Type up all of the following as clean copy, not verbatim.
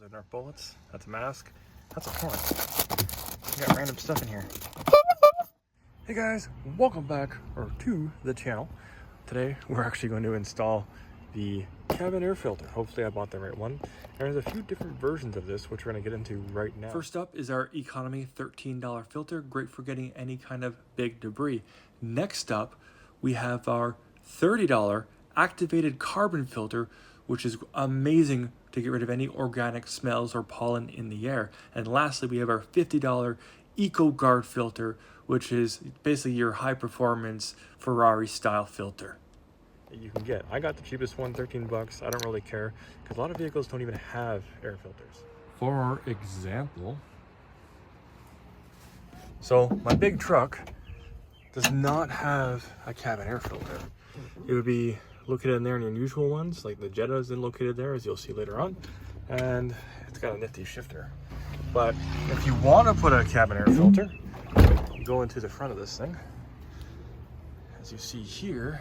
are Nerf bullets. That's a mask. That's a horn. We got random stuff in here. Hey guys, welcome back to the channel. Today we're actually going to install the cabin air filter. Hopefully I bought the right one. There's a few different versions of this, which we're going to get into right now. First up is our economy $13 filter, great for getting any kind of big debris. Next up, we have our $30 activated carbon filter, which is amazing to get rid of any organic smells or pollen in the air. And lastly, we have our $50 Eco Guard filter, which is basically your high performance Ferrari style filter that you can get. I got the cheapest one, 13 bucks. I don't really care because a lot of vehicles don't even have air filters. For example, so my big truck does not have a cabin air filter. It would be located in there in the unusual ones, like the Jetta is located there, as you'll see later on, and it's got a nifty shifter. But if you want to put a cabin air filter, you go into the front of this thing. As you see here,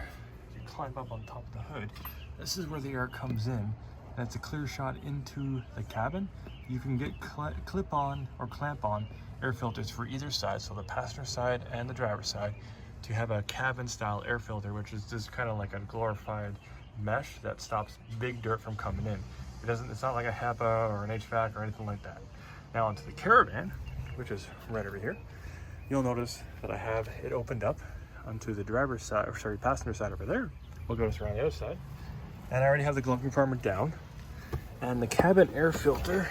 you climb up on top of the hood. This is where the air comes in, and it's a clear shot into the cabin. You can get clip on or clamp on air filters for either side, so the passenger side and the driver's side, to have a cabin style air filter, which is just kind of like a glorified mesh that stops big dirt from coming in. It's not like a HEPA or an HVAC or anything like that. Now onto the Caravan, which is right over here. You'll notice that I have it opened up onto the driver's side, or sorry, passenger side over there. We'll go around the other side. And I already have the glove compartment down. And the cabin air filter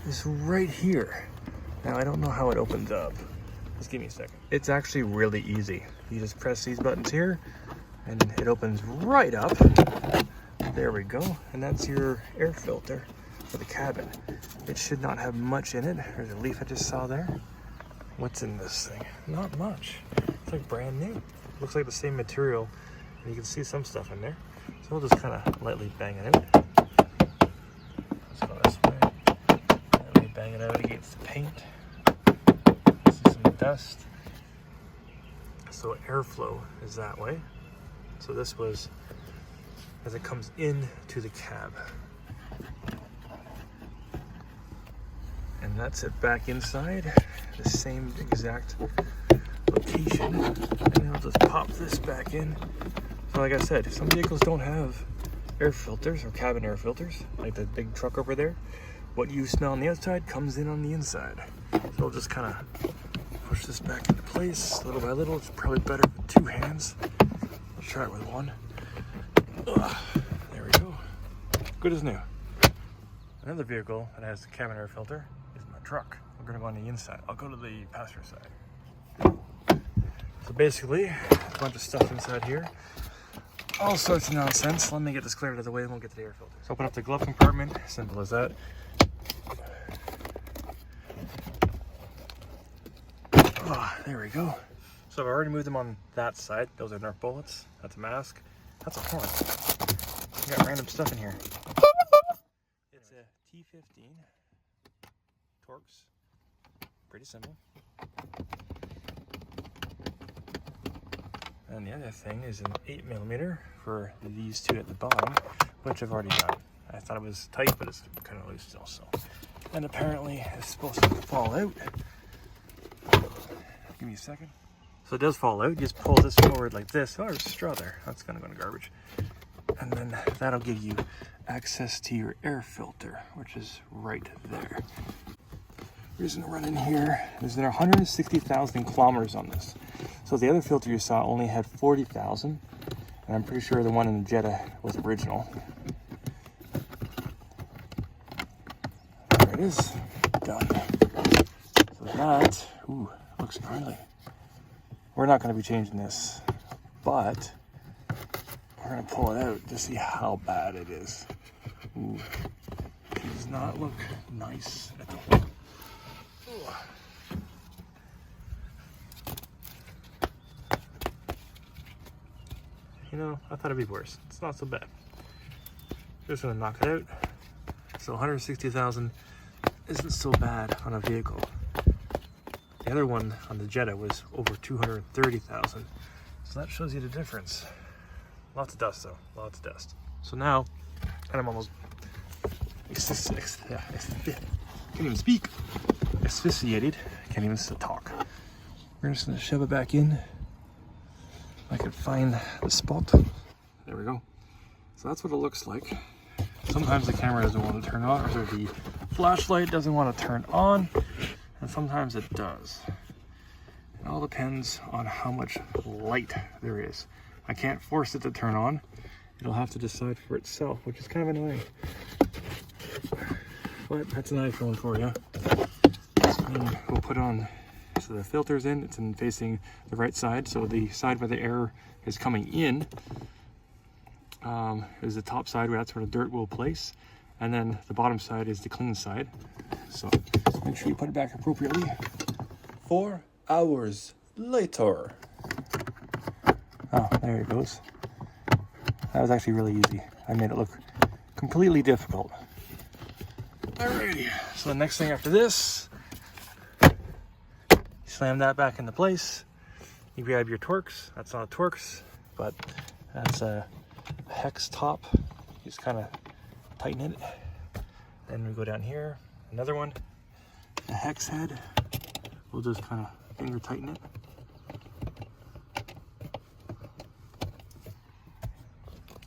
is right here. Now I don't know how it opens up. Just give me a second. It's actually really easy. You just press these buttons here and it opens right up. There we go. And that's your air filter for the cabin. It should not have much in it. There's a leaf I just saw there. What's in this thing? Not much. It's like brand new. Looks like the same material, and you can see some stuff in there. So we'll just kind of lightly bang it out. Let's go this way. Lightly bang it out against the paint. See some dust. So airflow is that way. So this was as it comes in to the cab. And that's it back inside, the same exact location. And I'll just pop this back in. So like I said, some vehicles don't have air filters or cabin air filters, like the big truck over there. What you smell on the outside comes in on the inside. So I'll just kind of push this back into place little by little. It's probably better with two hands. Let's try it with one. There we go. Good as new. Another vehicle that has the cabin air filter is my truck. We're gonna go on the inside. I'll go to the passenger side. So basically, a bunch of stuff inside here. All sorts of nonsense. Let me get this cleared out of the way and we'll get to the air filter. So open up the glove compartment, simple as that. There we go. So I've already moved them on that side. Those are Nerf bullets. That's a mask. That's a horn. We got random stuff in here. It's a T15 Torx. Pretty simple. And the other thing is an 8mm for these two at the bottom, which I've already done. I thought it was tight, but it's kind of loose still. So, and apparently it's supposed to fall out. Give me a second. So it does fall out. You just pull this forward like this. Oh, there's a straw there. That's gonna go in the garbage. And then that'll give you access to your air filter, which is right there. We're just gonna run in here. There's 160,000 kilometers on this. So the other filter you saw only had 40,000, and I'm pretty sure the one in the Jetta was original. There it is, done. So that, looks gnarly. We're not gonna be changing this, but we're gonna pull it out to see how bad it is. Ooh, it does not look nice at all. You know, I thought it'd be worse. It's not so bad. Just gonna knock it out. So 160,000 isn't so bad on a vehicle. The other one on the Jetta was over 230,000. So that shows you the difference. Lots of dust though, lots of dust. So now, and I'm almost can't even speak. Asphyxiated. Can't even talk. We're just gonna shove it back in. If I could find the spot. There we go. So that's what it looks like. Sometimes the camera doesn't want to turn on, or the flashlight doesn't want to turn on, and sometimes it does. It all depends on how much light there is. I can't force it to turn on. It'll have to decide for itself, which is kind of annoying. But that's an iPhone for you. And we'll put on, so the filter's in, it's in facing the right side, so the side where the air is coming in is the top side where that's where the dirt will place, and then the bottom side is the clean side. So make sure you put it back appropriately. 4 hours later. Oh, there it goes. That was actually really easy. I made it look completely difficult. Alrighty, so the next thing after this, you slam that back into place. You grab your Torx. That's not a Torx, but that's a hex top. You just kind of tighten it. Then we go down here, another one, a hex head. We'll just kind of finger tighten it.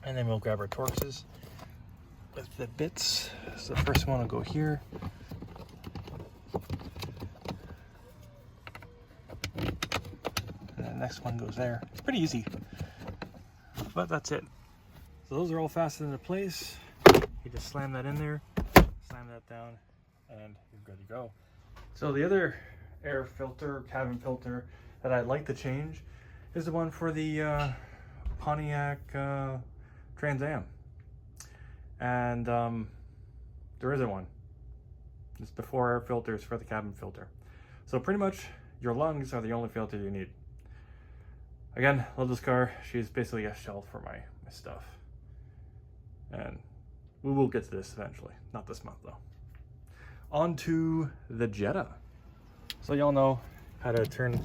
And then we'll grab our Torxes with the bits. So the first one will go here. And the next one goes there. It's pretty easy, but that's it. So those are all fastened into place. You just slam that in there, slam that down, and you're good to go. So the other air filter, cabin filter that I'd like to change is the one for the Pontiac Trans Am. And there isn't one. It's before air filters for the cabin filter. So pretty much your lungs are the only filter you need. Again, love this car. She's basically a shell for my stuff. And we will get to this eventually. Not this month though. On to the Jetta. So y'all know how to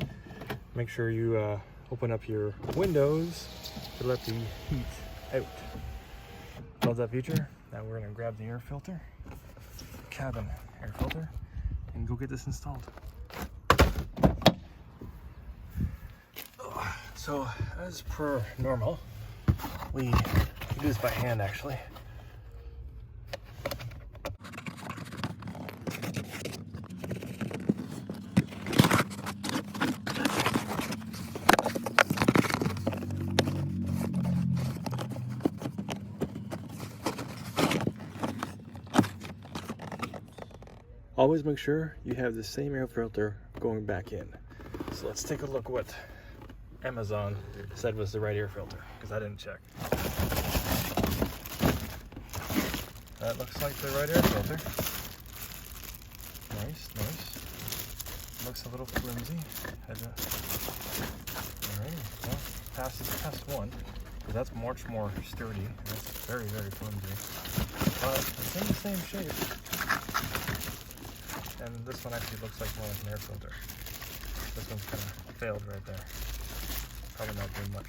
make sure you open up your windows to let the heat out. Love that feature. Now we're gonna grab the air filter, cabin air filter, and go get this installed. So as per normal, we do this by hand actually. Always make sure you have the same air filter going back in. So let's take a look what Amazon said was the right air filter, because I didn't check. That looks like the right air filter. Nice, nice. Looks a little flimsy. Alright, well, passes test one, because that's much more sturdy. That's very, very flimsy. But it's in the same shape. And this one actually looks like more like an air filter. This one's kind of failed right there. Probably not doing much.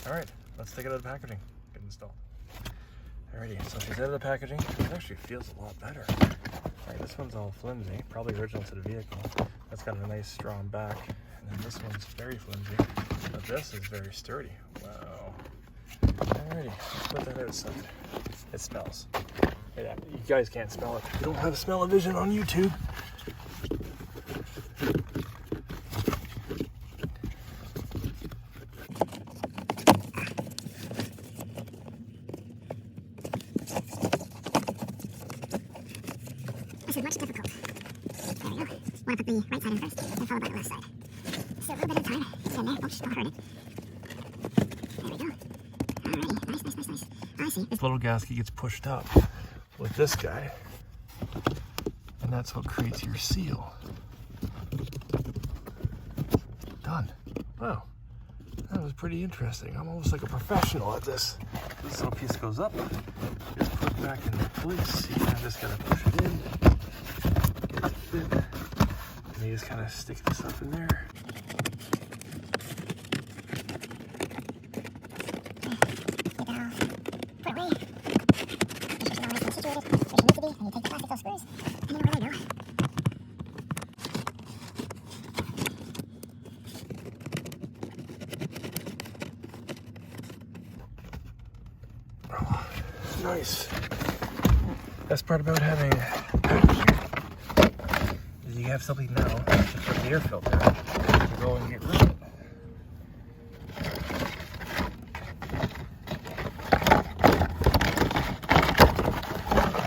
Alright, let's take it out of the packaging. Get it installed. Alrighty, so she's out of the packaging. It actually feels a lot better. Alright, this one's all flimsy. Probably original to the vehicle. That's got a nice strong back. And then this one's very flimsy. But this is very sturdy. Wow. Alrighty, let's put that outside. It smells. Yeah, you guys can't smell it. You don't have smell-o-vision on YouTube. This is much difficult. There we go. Want to put the right side in first, and followed by the left side. Still a little bit of time. It's in there. Oops, don't hurt it. There we go. Alrighty. Nice, nice, nice, nice. I see. This little gasket gets pushed up with this guy, and that's what creates your seal. Done. Wow, that was pretty interesting. I'm almost like a professional at this. This little piece goes up, just put it back into place. You kind of just gotta push it in, get it fit, and you just kind of stick this up in there. Put it away. Make sure she's all nice and situated. nice. Best part about having package here is you have something now to put the air filter to go and get rid of it.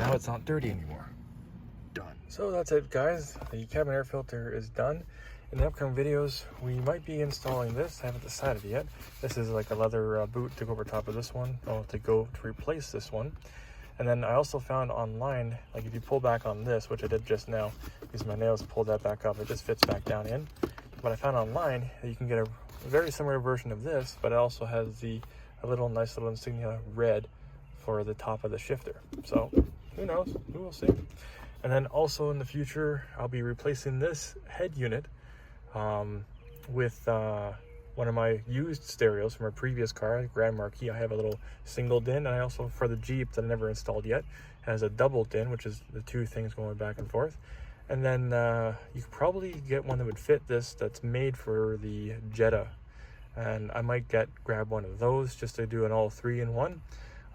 Now it's not dirty anymore. Done. So that's it, guys. The cabin air filter is done. In the upcoming videos, we might be installing this. I haven't decided yet. This is like a leather boot to go over top of this one, or to replace this one. And then I also found online, like if you pull back on this, which I did just now, because my nails pulled that back up, it just fits back down in. But I found online that you can get a very similar version of this, but it also has a nice little insignia red for the top of the shifter. So who knows? We will see. And then also in the future, I'll be replacing this head unit with one of my used stereos from a previous car, Grand Marquis. I have a little single din, and I also, for the Jeep that I never installed yet, has a double din, which is the two things going back and forth. And then you could probably get one that would fit this, that's made for the Jetta, and I might grab one of those just to do an all 3-in-1.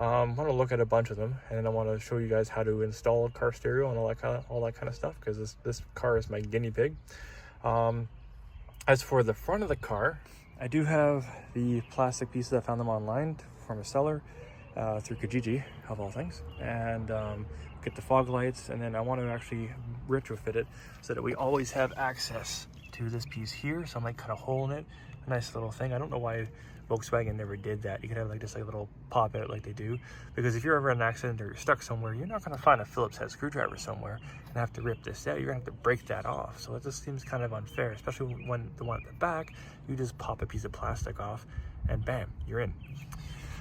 I want to look at a bunch of them, and I want to show you guys how to install a car stereo and all that kind of stuff, because this car is my guinea pig. As for the front of the car, I do have the plastic pieces. I found them online from a seller through Kijiji, of all things, and get the fog lights, and then I want to actually retrofit it so that we always have access to this piece here. So I might cut a hole in it, a nice little thing. I don't know why Volkswagen never did that. You could have like just like a little pop out like they do, because if you're ever in an accident or you're stuck somewhere, you're not going to find a Phillips head screwdriver somewhere and have to rip this out. You're going to have to break that off. So it just seems kind of unfair, especially when the one at the back, you just pop a piece of plastic off and bam, you're in.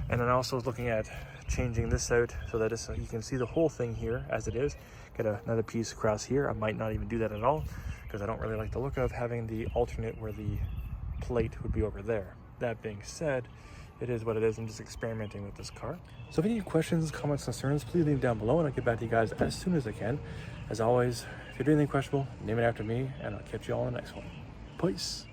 And then I also was looking at changing this out so that you can see the whole thing here as it is. Get another piece across here. I might not even do that at all, because I don't really like the look of having the alternate where the plate would be over there. That being said, it is what it is. I'm just experimenting with this car. So if you have any questions, comments, concerns, please leave them down below and I'll get back to you guys as soon as I can. As always, if you're doing anything questionable, name it after me, and I'll catch you all in the next one. Peace.